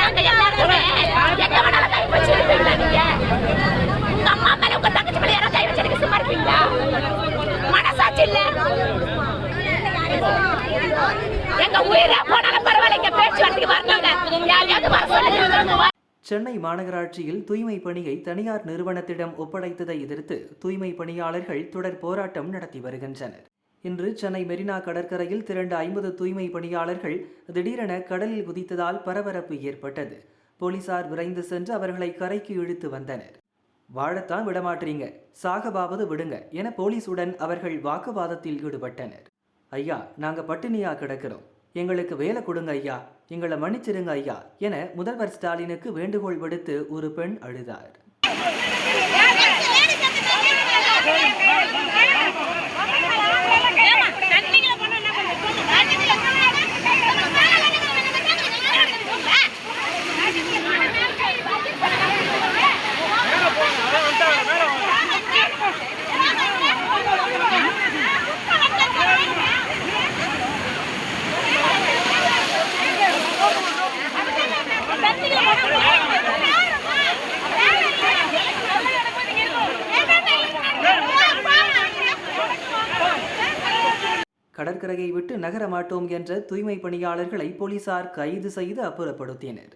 நாங்க எல்லாருமே எங்க வேணாலும் கை வச்சிருப்பீங்களா நீங்க? உங்க அம்மா மேல உங்க தங்கச்சி மேல யாராவது கை வச்சிருக்க சும்மா இருப்பீங்களா? மனசாட்சி இல்ல. எங்க உயிரே போனாலும் பரவாயில்ல, இங்க பேச்சுவார்த்தைக்கு வரணுங்க. யாரையாவது வர சொல்லுங்க. சென்னை மாநகராட்சியில் தூய்மை பணியை தனியார் நிறுவனத்திடம் ஒப்படைத்ததை எதிர்த்து தூய்மை பணியாளர்கள் தொடர் போராட்டம் நடத்தி வருகின்றனர். இன்று சென்னை மெரினா கடற்கரையில் திரண்ட 50 தூய்மை பணியாளர்கள் திடீரென கடலில் குதித்ததால் பரபரப்பு ஏற்பட்டது. போலீசார் விரைந்து சென்று அவர்களை கரைக்கு இழுத்து வந்தனர். வாழத்தான் விடமாட்டீங்க, சாகபாவது விடுங்க என போலீசுடன் அவர்கள் வாக்குவாதத்தில் ஈடுபட்டனர். ஐயா, நாங்க பட்டினியா கிடக்கிறோம், எங்களுக்கு வேலை கொடுங்க ஐயா, எங்களை மன்னிச்சிருங்க ஐயா என முதல்வர் ஸ்டாலினுக்கு வேண்டுகோள் விடுத்து ஒரு பெண் அழுதார். கடற்கரையை விட்டு நகர மாட்டோம் என்ற தூய்மை பணியாளர்களை போலீசார் கைது செய்து அப்புறப்படுத்தினர்.